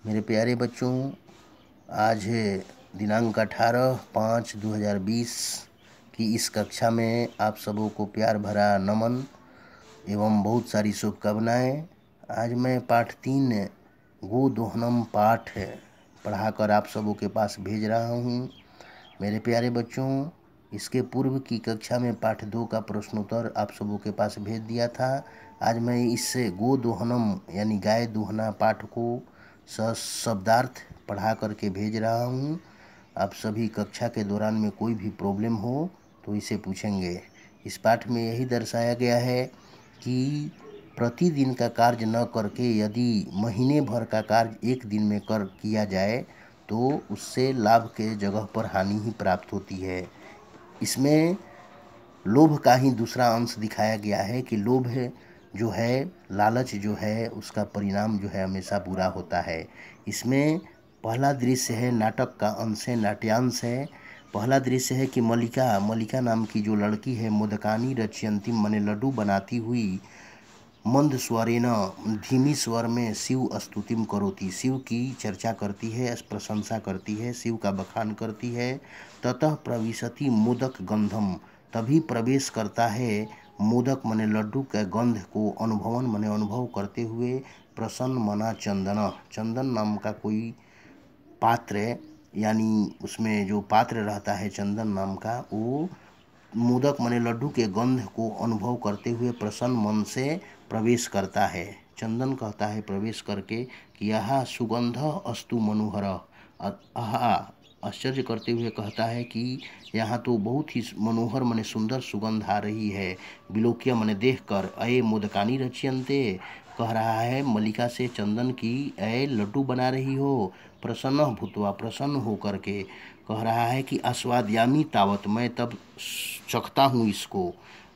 मेरे प्यारे बच्चों, आज है दिनांक 18/5/2020 की इस कक्षा में आप सबों को प्यार भरा नमन एवं बहुत सारी शुभकामनाएं। आज मैं पाठ 3 गोदोहनम पाठ पढ़ाकर आप सबों के पास भेज रहा हूं। मेरे प्यारे बच्चों, इसके पूर्व की कक्षा में पाठ 2 का प्रश्नोत्तर आप सबों के पास भेज दिया था। आज मैं इससे गोदोहनम यानी गाय दोहना पाठ को शब्दार्थ पढ़ा करके भेज रहा हूँ। आप सभी कक्षा के दौरान में कोई भी प्रॉब्लम हो तो इसे पूछेंगे। इस पाठ में यही दर्शाया गया है कि प्रतिदिन का कार्य न करके यदि महीने भर का कार्य एक दिन में किया जाए तो उससे लाभ के जगह पर हानि ही प्राप्त होती है। इसमें लोभ का ही दूसरा अंश दिखाया गया है कि लोभ जो है, लालच जो है, उसका परिणाम जो है हमेशा बुरा होता है। इसमें पहला दृश्य है, नाटक का अंश है, नाट्यांश है। पहला दृश्य है कि मलिका नाम की जो लड़की है, मोदकानी रचयंती माने लड्डू बनाती हुई मंद स्वरेण धीमी स्वर में शिव स्तुतिम करोति, शिव की चर्चा करती है, प्रशंसा करती है, शिव का बखान करती है। ततः प्रविशति मोदक गंधम, तभी प्रवेश करता है मोदक मने लड्डू के गंध को अनुभवन मने अनुभव करते हुए प्रसन्न मना चंदन नाम का कोई पात्र, यानी उसमें जो पात्र रहता है चंदन नाम का, वो मोदक मने लड्डू के गंध को अनुभव करते हुए प्रसन्न मन से प्रवेश करता है। चंदन कहता है प्रवेश करके कि यह सुगंध अस्तु मनोहर, आश्चर्य करते हुए कहता है कि यहाँ तो बहुत ही मनोहर मने सुंदर सुगंध आ रही है। विलोक्य मने देख कर, अये मोदकानी रच्यन्ते, कह रहा है मलिका से चंदन की, अये लड्डू बना रही हो। प्रसन्न भूतवा, प्रसन्न होकर के कह रहा है कि आस्वाद्यामी तावत, मैं तब चखता हूँ इसको।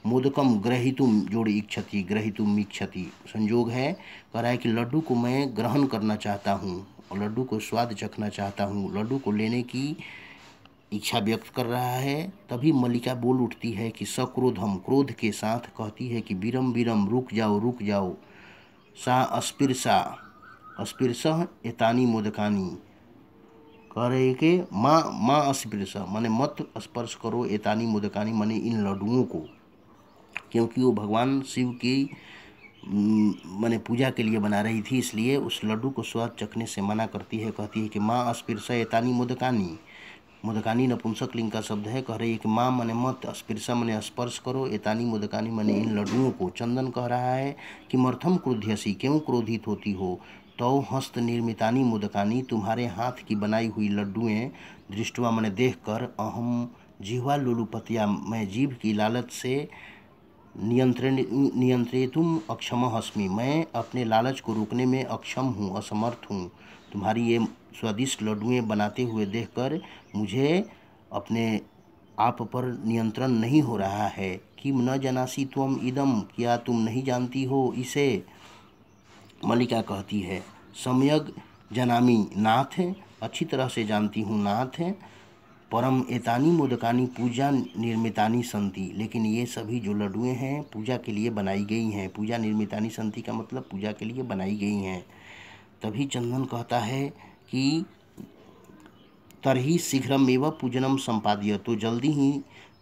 मोदकम ग्रहीतुम जोड़ी इच्छति, ग्रहीतुम इच्छति संयोग है, कह रहा है कि लड्डू को मैं ग्रहण करना चाहता हूँ और लड्डू को स्वाद चखना चाहता हूँ, लड्डू को लेने की इच्छा व्यक्त कर रहा है। तभी मलिका बोल उठती है कि सक्रोधम, क्रोध के साथ कहती है कि विरम विरम, रुक जाओ रुक जाओ। सा अस्पिरस एतानी मोदकानी, कह रहे कि माँ अस्पिरस माने मत स्पर्श करो, एतानी मोदकानी माने इन लड्डुओं को, क्योंकि वो भगवान शिव की माने पूजा के लिए बना रही थी, इसलिए उस लड्डू को स्वाद चखने से मना करती है। कहती है कि माँ अस्पिरस एतानी मोदकानी, मोदकानी नपुंसक लिंग का शब्द है। कह रही है कि माँ मने मत, स्पर्शा मने स्पर्श करो, एतानी मोदकानी मने इन लड्डुओं को। चंदन कह रहा है कि मर्थम क्रोध्यसी, क्यों क्रोधित होती हो। तो हस्त निर्मितानी मोदकानी, तुम्हारे हाथ की बनाई हुई लड्डुएं, दृष्टवा मने देख कर, अहम जिह्वा लुलुपतिया, मैं जीभ की लालच से नियंत्रितुम अक्षम अस्मि, मैं अपने लालच को रोकने में अक्षम हूँ, असमर्थ हूँ। तुम्हारी ये स्वादिष्ट लड्डुएं बनाते हुए देखकर मुझे अपने आप पर नियंत्रण नहीं हो रहा है। किम न जनासी त्वम इदम, क्या तुम नहीं जानती हो इसे। मलिका कहती है सम्यग जनामी नाथ, अच्छी तरह से जानती हूँ नाथ। परम एतानी मोदकानी पूजा निर्मितानी संति, लेकिन ये सभी जो लड्डुएं हैं पूजा के लिए बनाई गई हैं। पूजा निर्मितानी संति का मतलब पूजा के लिए बनाई गई हैं। तभी चंदन कहता है कि तरही शीघ्रमेव पूजनम संपाद्य, तो जल्दी ही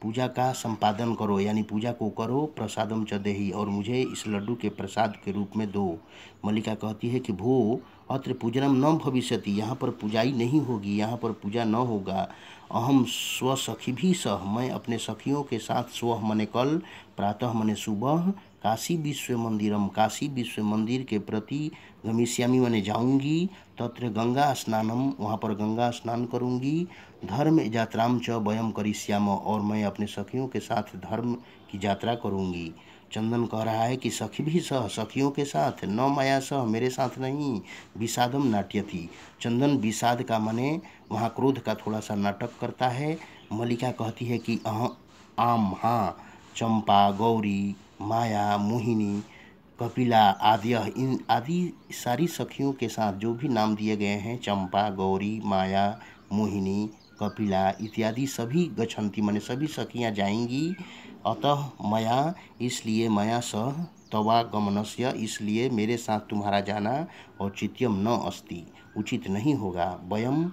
पूजा का संपादन करो, यानी पूजा को करो। प्रसादम च देहि, और मुझे इस लड्डू के प्रसाद के रूप में दो। मलिका कहती है कि भो अत्र पूजनम न भविष्यति, यहाँ पर पूजाई नहीं होगी, यहाँ पर पूजा न होगा। अहम स्वसखी भी सह, मैं अपने सखियों के साथ, स्व मने कल, प्रातः मने सुबह, काशी विश्व मंदिरम, काशी विश्व मंदिर के प्रति, गमिष्यामी मने जाऊंगी, तत्र गंगा स्नानम, वहाँ पर गंगा स्नान करूंगी। धर्म यात्राम च वयम करिष्याम, और मैं अपने सखियों के साथ धर्म की यात्रा करूंगी। चंदन कह रहा है कि सखी भी सह, सखियों के साथ, न माया सह, मेरे साथ नहीं। विषादम नाट्यति, चंदन विषाद का मने वहाँ क्रोध का थोड़ा सा नाटक करता है। मलिका कहती है कि आम हाँ, चंपा, गौरी, माया, मोहिनी, कपिला आदि, इन आदि सारी सखियों के साथ जो भी नाम दिए गए हैं, चंपा, गौरी, माया, मोहिनी, कपिला इत्यादि सभी गच्छन्ति माने सभी सखियाँ जाएंगी अतः मया, इसलिए मया सह तवागमनस्य, इसलिए मेरे साथ तुम्हारा जाना औचित्यम न अस्ति, उचित नहीं होगा। वयम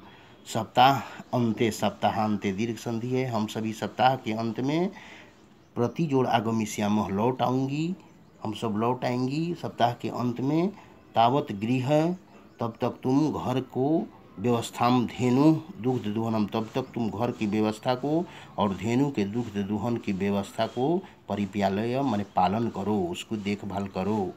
सप्ताह अंते, सप्ताहांते दीर्घ संधि है, हम सभी सप्ताह के अंत में प्रतिजोड़ आगमिष्यामः, लौट आऊँगी, हम सब लौट आएंगी सप्ताह के अंत में। तावत गृह, तब तक तुम घर को, व्यवस्थाम धेनु दुग्ध दोहनम, तब तक तुम घर की व्यवस्था को और धेनु के दुग्ध दोहन की व्यवस्था को परिपालय माने पालन करो, उसको देखभाल करो।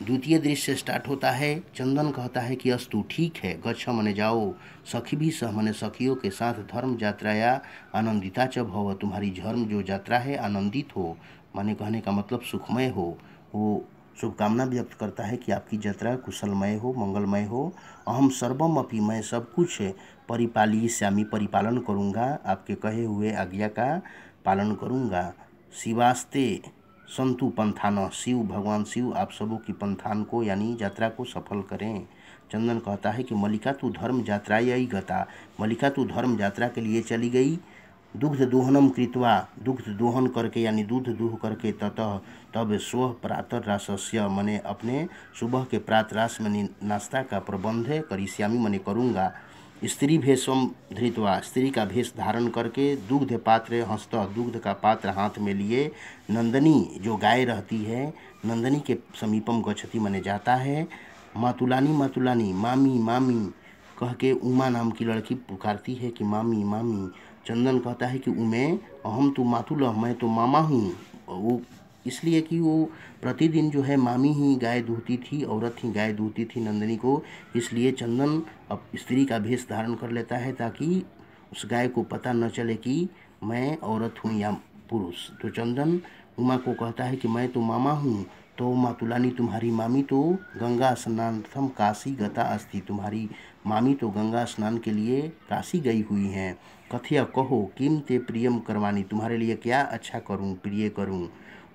द्वितीय दृश्य स्टार्ट होता है। चंदन कहता है कि अस्तु, ठीक है, गच्छ मने जाओ, सखी भी सह मने सखियों के साथ, धर्म यात्राया आनंदिता च भव, तुम्हारी धर्म जो यात्रा है आनंदित हो, माने कहने का मतलब सुखमय हो। वो शुभकामना व्यक्त करता है कि आपकी यात्रा कुशलमय हो, मंगलमय हो। अहम सर्वम अपि, मैं सब कुछ परिपालयिष्यामि, परिपालन करूँगा, आपके कहे हुए आज्ञा का पालन करूँगा। शिवास्ते संतु पंथान, शिव भगवान शिव आप सबों की पंथान को यानी यात्रा को सफल करें। चंदन कहता है कि मल्लिका तू धर्म यात्रायै गता, मल्लिका तू धर्म यात्रा के लिए चली गई। दुग्ध दोहनम कृत्वा, दुग्ध दोहन करके यानी दूध दूह करके, ततः तब स्व प्रातरासस्य, मने अपने सुबह के प्रातरास में नाश्ता का प्रबंध करिष्यामि, मने करूँगा। स्त्री भेषम धृत्वा, स्त्री का भेष धारण करके, दुग्ध पात्र हस्त, दुग्ध का पात्र हाथ में लिए, नंदनी जो गाय रहती है, नंदनी के समीपम गच्छति मने जाता है। मातुलानी मातुलानी, मामी मामी कह के उमा नाम की लड़की पुकारती है कि मामी मामी। चंदन कहता है कि उमे अहम तो मातुल, मैं तो मामा हूँ। वो इसलिए कि वो प्रतिदिन जो है मामी ही गाय दूहती थी, औरत ही गाय दूहती थी नंदिनी को, इसलिए चंदन अब स्त्री का भेष धारण कर लेता है ताकि उस गाय को पता न चले कि मैं औरत हूँ या पुरुष। तो चंदन उमा को कहता है कि मैं तो मामा हूँ। तो मातुलानी, तुम्हारी मामी तो गंगा स्नानार्थम काशी गता अस्ति, तुम्हारी मामी तो गंगा स्नान के लिए काशी गई हुई हैं। कथय कहो किम ते प्रियम करवानी, तुम्हारे लिए क्या अच्छा करूं, प्रिय करूं।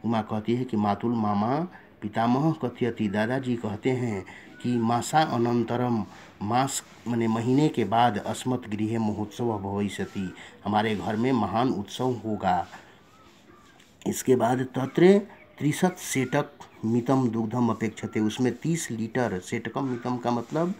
उमा कहती है कि मातुल मामा पितामह कथयति, दादाजी कहते हैं कि मासा अनंतरम, मास माने महीने के बाद, अस्मत् गृहे महोत्सव भविष्यति, हमारे घर में महान उत्सव होगा। इसके बाद तत्र 30 सेटक मितम दुग्धम अपेक्षते, उसमें 30 लीटर, सेटकम मितम का मतलब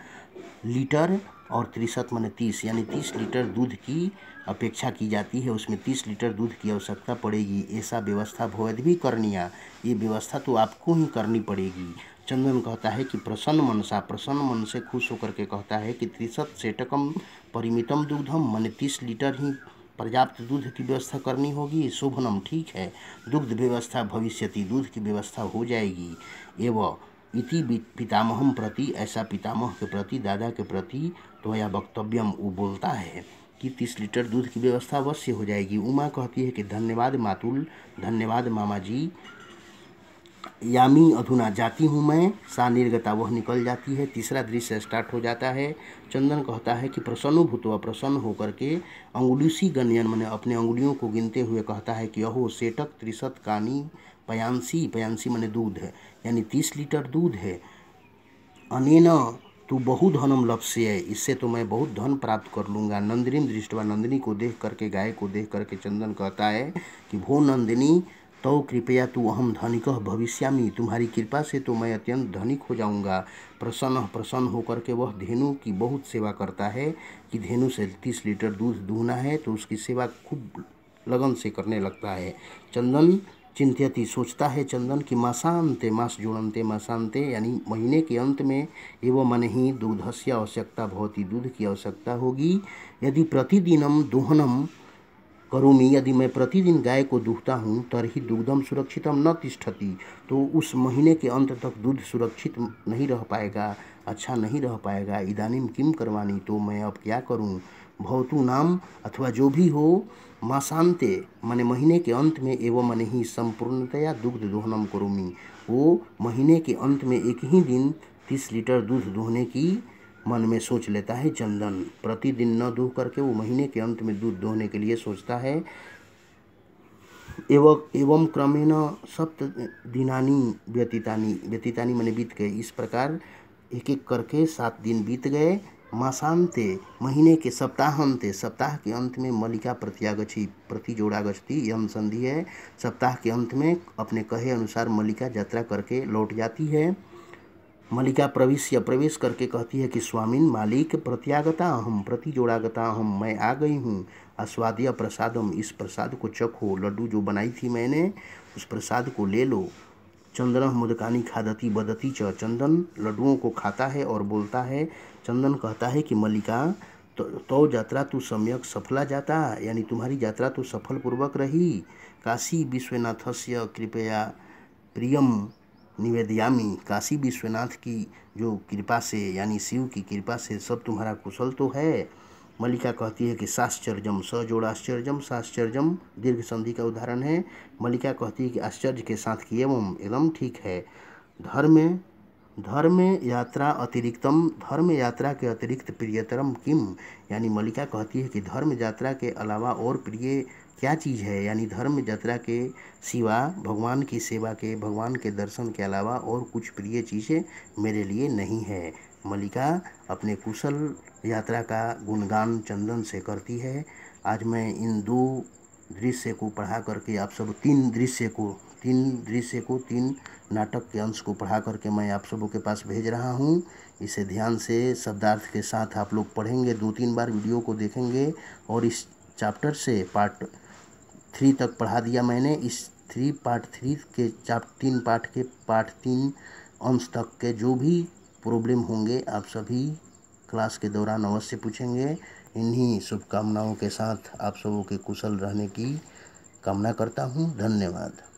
लीटर और 30 माने 30 यानी 30 लीटर दूध की अपेक्षा की जाती है, उसमें 30 लीटर दूध की आवश्यकता पड़ेगी। ऐसा व्यवस्था भवद भी करनिया, ये व्यवस्था तो आपको ही करनी पड़ेगी। चंदन कहता है कि प्रसन्न मनसा, प्रसन्न मन से खुश होकर के कहता है कि 30 सेटकम परिमितम दुग्धम, माने 30 लीटर ही पर्याप्त दूध की व्यवस्था करनी होगी। शोभनम, ठीक है, दुग्ध व्यवस्था भविष्यति, दूध की व्यवस्था हो जाएगी। एवं इति पितामहम प्रति, ऐसा पितामह के प्रति, दादा के प्रति तो यह वक्तव्यम, वो बोलता है कि 30 लीटर दूध की व्यवस्था अवश्य हो जाएगी। उमा कहती है कि धन्यवाद मातुल, धन्यवाद मामा जी। यामी अधुना, जाती हूँ मैं। सा निर्गता, वह निकल जाती है। तीसरा दृश्य स्टार्ट हो जाता है। चंदन कहता है कि प्रसन्न भूतवा, प्रसन्न होकर के, अंगुलीसी गण्यन मैंने अपने अंगुलियों को गिनते हुए कहता है कि अहो सेटक 30 कानी पयांसी, पयांसी मैंने दूध है यानी 30 लीटर दूध है। अनेन तू बहु धनम लप्स्य, इससे तो मैं बहुत धन प्राप्त कर लूँगा। नंदिनी दृष्टवा, नंदिनी को देख करके, गाय को देख करके चंदन कहता है कि भो नंदिनी तो कृपया तू अहम धनिकः भविष्यामि, तुम्हारी कृपा से तो मैं अत्यंत धनिक हो जाऊंगा। प्रसन्न होकर के वह धेनु की बहुत सेवा करता है कि धेनु से 30 लीटर दूध दूहना है, तो उसकी सेवा खूब लगन से करने लगता है। चंदन चिंत्यति, सोचता है चंदन कि मासांते, मास जोड़नते मासांते यानी महीने के अंत में, एवं मन ही दूधस्य आवश्यकता भवति, दूध की आवश्यकता होगी। यदि प्रतिदिनम दोहनम करोमि, यदि मैं प्रतिदिन गाय को दूहता हूँ, तरही दुग्धम सुरक्षितम न तिष्ठति, तो उस महीने के अंत तक दूध सुरक्षित नहीं रह पाएगा, अच्छा नहीं रह पाएगा। इदानीम किम करवानी, तो मैं अब क्या करूँ। भवतु नाम, अथवा जो भी हो, मासांते माने महीने के अंत में, एवं मन ही संपूर्णतया दुग्ध दोहनम करोमि, वो महीने के अंत में एक ही दिन 30 लीटर दूध दोहने की मन में सोच लेता है चंदन। प्रतिदिन न दूह करके वो महीने के अंत में दूध दोहने के लिए सोचता है। एवं क्रमेण 7 दिनानि व्यतीतानि, व्यतीतानि माने बीत गए। इस प्रकार एक एक करके 7 दिन बीत गए। मासान्ते महीने के सप्ताहांते सप्ताह के अंत में मल्लिका प्रत्यागछी प्रतिजोड़ागछती यम संधि है। सप्ताह के अंत में अपने कहे अनुसार मल्लिका यात्रा करके लौट जाती है। मल्लिका प्रविश्य प्रवेश करके कहती है कि स्वामिन मालिक प्रत्यागता अहम प्रतिजोड़ागता अहम, मैं आ गई हूँ। आस्वाद्य प्रसादम, इस प्रसाद को चखो, लड्डू जो बनाई थी मैंने उस प्रसाद को ले लो। चंदन मुदकानी खादती बदती च, चंदन लड्डुओं को खाता है और बोलता है। चंदन कहता है कि मल्लिका तो यात्रा तू सम्यक सफला जाता, यानी तुम्हारी यात्रा तो सफल पूर्वक रही। काशी विश्वनाथस्य कृपया प्रियम निवेदयामी, काशी विश्वनाथ की जो कृपा से यानी शिव की कृपा से सब तुम्हारा कुशल तो है। मल्लिका कहती है कि साश्चर्यम, स जोड़ आश्चर्यम, साश्चर्यम दीर्घ संधि का उदाहरण है। मल्लिका कहती है कि आश्चर्य के साथ कि एवं एकदम ठीक है। धर्म यात्रा अतिरिक्तम, धर्म यात्रा के अतिरिक्त प्रियतरम किम, यानी मल्लिका कहती है कि धर्म यात्रा के अलावा और प्रिय क्या चीज़ है, यानी धर्म यात्रा के सिवा भगवान की सेवा के, भगवान के दर्शन के अलावा और कुछ प्रिय चीज़ें मेरे लिए नहीं है। मल्लिका अपने कुशल यात्रा का गुणगान चंदन से करती है। आज मैं इन दो दृश्य को पढ़ा करके आप सब तीन नाटक के अंश को पढ़ा करके मैं आप सबों के पास भेज रहा हूँ। इसे ध्यान से शब्दार्थ के साथ आप लोग पढ़ेंगे, 2-3 बार वीडियो को देखेंगे और इस चैप्टर से पार्ट 3 तक पढ़ा दिया मैंने। इस पार्ट 3 के 3 पाठ के पार्ट 3 अंश तक के जो भी प्रॉब्लम होंगे आप सभी क्लास के दौरान अवश्य पूछेंगे। इन्हीं शुभकामनाओं के साथ आप सबों के कुशल रहने की कामना करता हूँ। धन्यवाद।